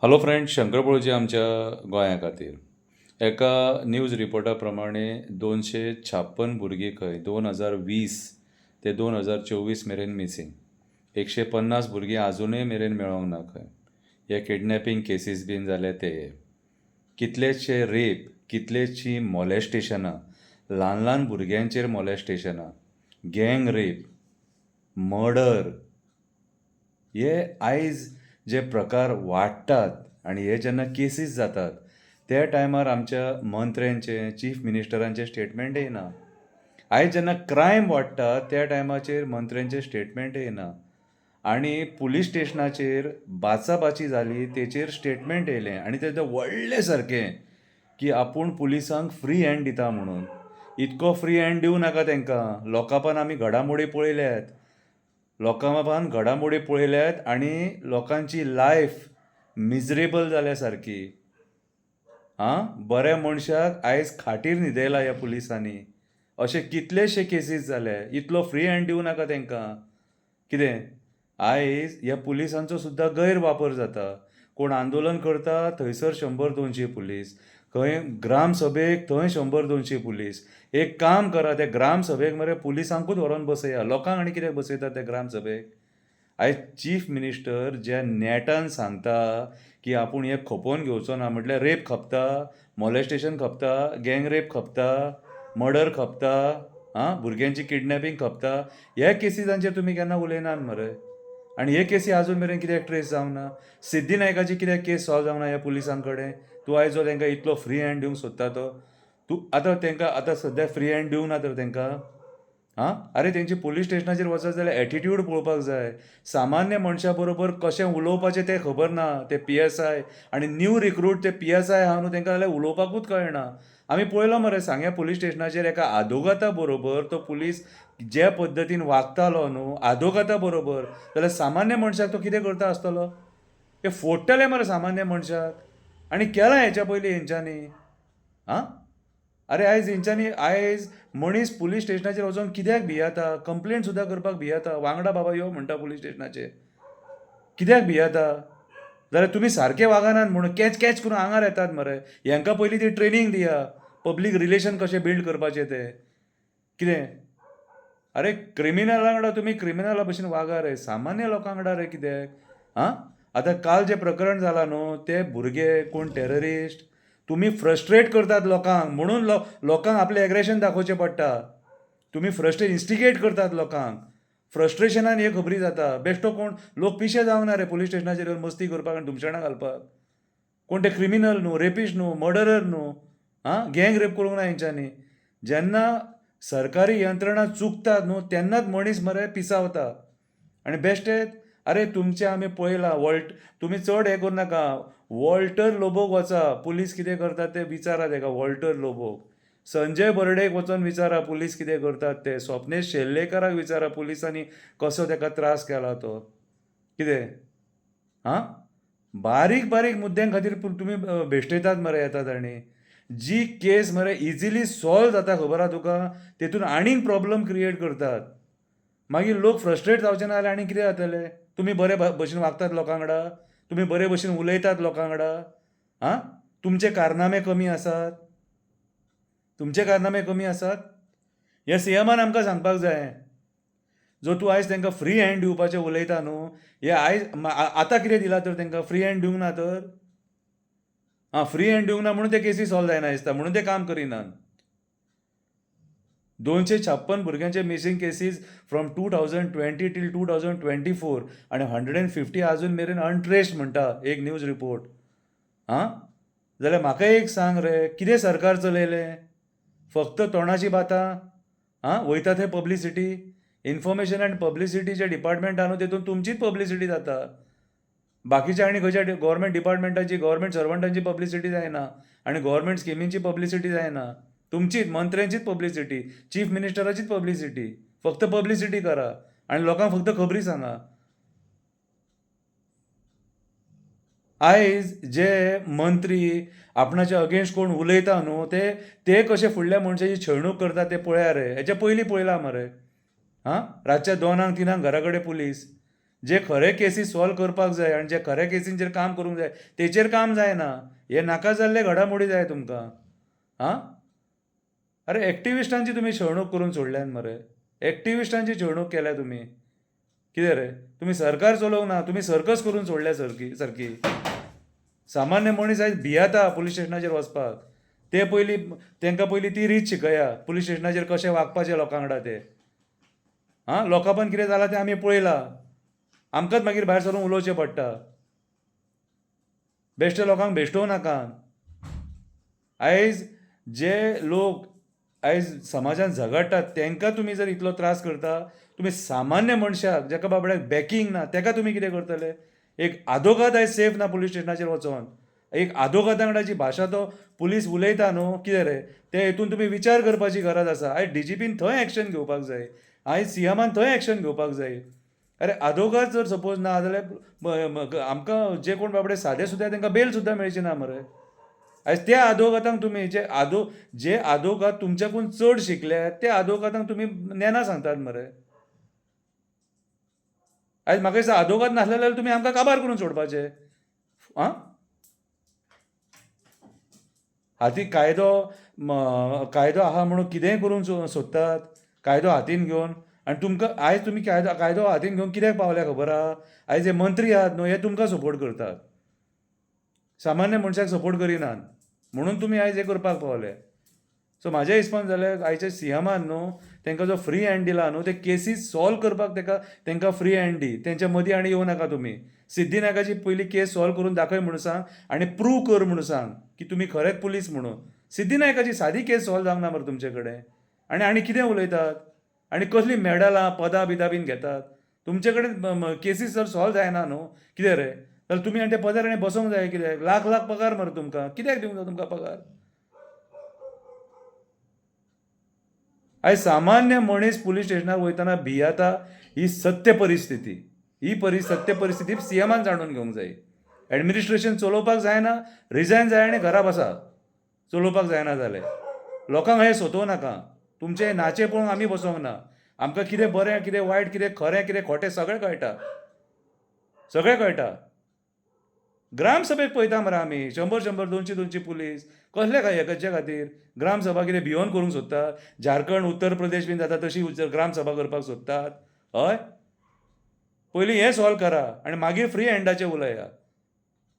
Hello friends, Shankar पळोवची आमच्या गोंया खातीर एका न्यूज रिपोर्टा प्रमाणे 256 भुरगीं खंय 2020 ते 2024 मेरेन मिसींग. 150 भुरगीं आजुनूय मेरेन मेळोंक ना खंय. हे किडनॅपिंग केसीस बीन जाले ते. कितलेशे रेप, कितलेशीं मॉलेस्टेशनां, ल्हान ल्हान भुरग्यांचेर मॉलेस्टेशनां, गँग रेप, मर्डर, हे आयज जे प्रकार वाडटात आनी हे जेन्ना केसीस जातात त्या टायमार आमच्या मंत्र्यांचे चीफ मिनिस्टरांचे स्टेटमेंट येना. आयज जेन्ना क्रायम वाडटा त्या टायमाचेर मंत्र्यांचे स्टेटमेंट येना आनी पुलीस स्टेशनाचेर बाचाबाची जाली तेचेर स्टेटमेंट येयलें आनी तें व्हडलें सारकें की आपूण पुलिसांक फ्री हँड दिता म्हणून. इतको फ्री हँड दिवं नाका तांकां. लोकांपान आमी घडामोडी पळयल्यात. लोकांपान घडामोडी पळयल्यात आनी लोकांची लायफ मिजरेबल जाल्या सारकी. बऱ्या मनशाक आयज खाटीर न्हिदयला ह्या पुलिसांनी. अशे कितलेशे केसीस जाले. इतलो फ्री हँड दिवं नाका तांकां. कितें आयज ह्या पुलिसांचो सुद्दां गैरवापर जाता. कोण आंदोलन करता थंयसर 100-200 पुलीस, खंय ग्राम सभेक थंय 100-200 पुलीस. एक काम करा, त्या ग्राम सभेक मरे पुलिसांकूच व्हरोन बसया. लोकांक आनी कित्याक बसयता त्या ग्राम सभेक. आयज चीफ मिनिस्टर ज्या नेटान सांगता की आपूण हे खपोवन घेवचो ना, म्हटल्यार रेप खपता, मॉलेस्टेशन खपता, गँग रेप खपता, मर्डर खपता, भुरग्यांची किडनॅपिंग खपता, ह्या केसीसांचेर तुमी केन्ना उलयनात मरे. आनी हे केसी आजून मेरेन कित्याक ट्रेस जावंक ना. सिद्धी नायकाची कित्याक केस सॉल्व जावंक ना ह्या पुलिसां कडेन. तूं आयज जो तांकां इतलो फ्री हँड दिवंक सोदता तो तूं आतां तांकां आतां सद्या फ्री हँड दिवं ना तर तांकां. अरे तेंची पुलीस स्टेशनाचेर वचत जाल्यार एटिट्यूड पळोवपाक जाय. सामान्य मनशा बरोबर कशें उलोवपाचें तें खबर ना. ते PSI आनी न्यू रिक्रूट ते PSI आहा न्हू तांकां जाल्यार उलोवपाकूच कळना. आमी पळयलो मरे सांग्या पुलीस स्टेशनाचेर एका आदोगाता बरोबर तो पुलीस ज्या पद्दतीन वागतालो न्हू आदोगाता बरोबर, जाल्यार सामान्य मनशाक तो कितें करता आसतलो. हे फोडटले मरे सामान्य मनशाक. आनी केलां हेच्या पयलीं हेंच्यांनी. अरे आयज हेंच्यांनी आयज मनीस पुलीस स्टेशनाचेर वचोन कित्याक भियाता. कंप्लेंट सुद्दां करपाक भियाता. वांगडा बाबा यो म्हणटा पुलीस स्टेशनाचेर. कित्याक भियाता. जाल्यार तुमी सारके वागनात म्हणून कॅच कॅच करून आंगार येतात मरे. हेंकां पयलीं ती ट्रेनींग दिया. पब्लीक रिलेशन कशें बिल्ड करपाचें तें. कितें अरे क्रिमिनला वांगडा तुमी क्रिमिनला भशेन वागा रे. सामान्य लोकां वांगडा रे कित्याक. आतां काल जें प्रकरण जालां न्हू ते भुरगे कोण टेररिस्ट. तुमी फ्रस्ट्रेट करतात लोकांक म्हणून लोकांक आपलें एग्रेशन दाखोवचें पडटा. तुमी इन्स्टिगेट करतात लोकांक. फ्रस्ट्रेशनान हे खबरी जाता. बेश्टो कोण लोक पिशे जावंक ना रे पुलीस स्टेशनाचेर येवन मस्ती करपाक आनी धुमशाणां घालपाक. कोण ते क्रिमिनल न्हू, रेपिस्ट न्हू, मर्डरर न्हू. गँग रेप करूंक ना हेंच्यांनी. जेन्ना सरकारी यंत्रणा चुकतात न्हू तेन्नाच मनीस मरे पिसावता. आनी बेश्टेच अरे तुमचें आमी पळयलां तुमी चड हें करूं नाका. वॉल्टर लोबोक वचा. पुलीस कितें करतात तें विचारा तेका. वॉल्टर लोबोक. संजय बर्डेक वचोन विचारा पुलीस कितें करतात ते. स्वप्नेश शेल्लेकराक विचारा पुलिसांनी कसो तेका त्रास केला तो. कितें बारीक बारीक मुद्द्यां खातीर तुमी बेश्टयतात मरे येतात आनी. जी केस मरे इजिली सॉल्व जाता खबर आहा तुका, तेतून आनीक प्रॉब्लम क्रिएट करतात. मागीर लोक फ्रस्ट्रेट जावचे ना जाल्यार आनी कितें जातलें. तुमी बरे भशेन वागतात लोकां वांगडा. तुमी बरे भशेन उलयतात लोकां वांगडा. तुमचे कारनामे कमी आसात. तुमचे कारनामे कमी आसात. हे CMन आमकां सांगपाक जाय. जो तूं आयज तांकां फ्री हँड दिवपाचें उलयता न्हू हे आयज आतां कितें दिलां तर तांकां फ्री हँड दिवंक ना तर. फ्री हँड दिवंक ना म्हणून ते केसी सॉल्व जायना दिसता. म्हणून ते काम करिनात. 256 भुरग्यांचे मिसींग केसीस फ्रॉम 2020 टील 2024 आनी 150 आजून मेरेन अनट्रेस्ड म्हणटा एक न्यूज रिपोर्ट. जाल्यार म्हाका एक सांग रे, कितें सरकार चलयलें. फक्त तोंडाची बातां. वयता थंय पब्लिसिटी. इन्फॉर्मेशन एंड पब्लिसिटी जे डिपार्टमेंट आहा न्हू तेतून तुमचीच पब्लिसिटी जाता. बाकीच्या आनी खंयच्या गव्हर्मेंट डिपार्टमेंटाची गव्हर्मेंट सर्वंटांची पब्लिसिटी जायना आनी गव्हर्मेंट स्किमींची पब्लिसिटी जायना. तुमचीच मंत्र्यांचीच पब्लिसिटी, चीफ मिनिस्टराचीच पब्लिसिटी. फक्त पब्लिसिटी करा आनी लोकांक फक्त खबरी सांगा. आयज जे मंत्री आपणाच्या अगेन्स्ट कोण उलयता न्हू ते कशे फुडल्या मनशाची छळणूक करता ते पळया रे. हेच्या पयलीं पळयलां मरे. रातच्या 2-3 घरा कडेन पुलीस. जे खरे केसीस सॉल्व करपाक जाय आनी जे खऱ्या केसींचेर काम करूंक जाय तेचेर काम जायना. हे नाका जाल्ले घडामोडी जाय तुमकां. हां अरे एक्टिविस्टांची तुमी छळणूक करून सोडल्यान मरे. एक्टिविस्टांची छळणूक केल्या तुमी. कितें रे तुमी सरकार चलोवंक ना, तुमी सर्कस करून सोडल्या सारकी. सामान्य मनीस आयज भियाता पुलीस स्टेशनाचेर वचपाक. ते पयलीं तांकां पयलीं ती रीत शिकया पुलीस स्टेशनाचेर कशें वागपाचें लोकां वांगडा ते. लोकांपण कितें जालां तें आमी पळयलां. आमकांच मागीर भायर सरून उलोवचें पडटा. बेश्टे लोकांक भेश्टोवं नाका. आयज जे लोक आयज समाजान झगडटात तांकां तुमी जर इतलो त्रास करता, तुमी सामान्य मनशाक जाका बाबड्याक बॅकींग ना ताका तुमी कितें करतले. एक आदोगाद आयज सेफ ना पुलीस स्टेशनाचेर वचोन. एक आदोगादा वांगडाची भाशा तो पुलीस उलयता न्हू कितें रे ते हितून तुमी विचार करपाची गरज आसा. आयज DGPन थंय एक्शन घेवपाक जाय. आयज CMन थंय एक्शन घेवपाक जाय. अरे आदोगाद जर सपोज ना जाल्यार आमकां जे कोण बाबडे सादे सुद्दां तांकां बेल सुद्दां मेळची ना मरे. आयज त्या आदोगादांक तुमी जे आदोगाद तुमच्याकून चड शिकल्यात त्या आदोगादांक तुमी नेना सांगतात मरे. आयज म्हाका दिसता आदोगाद नासले जाल्यार तुमी आमकां काबार करून सोडपाचे. हाती कायदो आहा म्हणून कितेंय करून सोदतात कायदो हातीन घेवन. आनी तुमकां आयज तुमी कायदो हातीन घेवन कित्याक पावल्या खबर आहा. आयज जे मंत्री आहात न्हू हे तुमकां सपोर्ट करतात. सामान्य मनशाक सपोर्ट करिनात म्हणून तुमी आयज हे करपाक पावले. सो म्हाज्या हिसपान जाल्यार आयच्या CMन न्हू तांकां जो फ्री हँड दिला न्हू ते केसीस सॉल्व करपाक तांकां फ्री हँड दी. तेंच्या मदीं आनी येवं नाका तुमी. सिद्धीनायकाची पयली केस सॉल्व करून दाखय म्हणून सांग आनी प्रूव कर म्हणून सांग की तुमी खरेंच पुलीस म्हणून. सिद्धीनायकाची सादी केस सॉल्व जावंक ना मरे तुमचे कडेन. आनी कितें उलयतात आनी कसलीं मॅडलां पदां बिदां बीन घेतात. तुमचे कडेन केसीस जर सॉल्व जायना न्हू कितें रे जाल्यार तुमी आनी ते पदार आनी बसोंक जाय. कित्याक लाख पगार मरे तुमकां. कित्याक दिवंक जाय तुमकां पगार. आयज सामान्य मनीस पुलीस स्टेशनार वयतना भियाता. ही सत्य परिस्थिती. सत्य परिस्थिती CMन जाणून घेवंक जाय. एडमिनिस्ट्रेशन चलोवपाक जायना रिजायन जाय आनी घरा बसा. चलोवपाक जायना जाल्यार लोकांक हे सोदूं नाका. तुमचे नाचे पळोवंक आमी बसोंक ना. आमकां कितें बरें कितें वायट कितें खरें कितें खोटें सगळें कळटा. ग्रामसभेक पळयता मरे आमी 100 200 पुलीस कसले हेचे खातीर. ग्रामसभा कितें भिवन करूंक सोदतात. झारखंड उत्तर प्रदेश बीन जाता तशी ग्रामसभा करपाक सोदतात. हय पयलीं हें सॉल्व करा आनी मागीर फ्री हँडाचें उलया.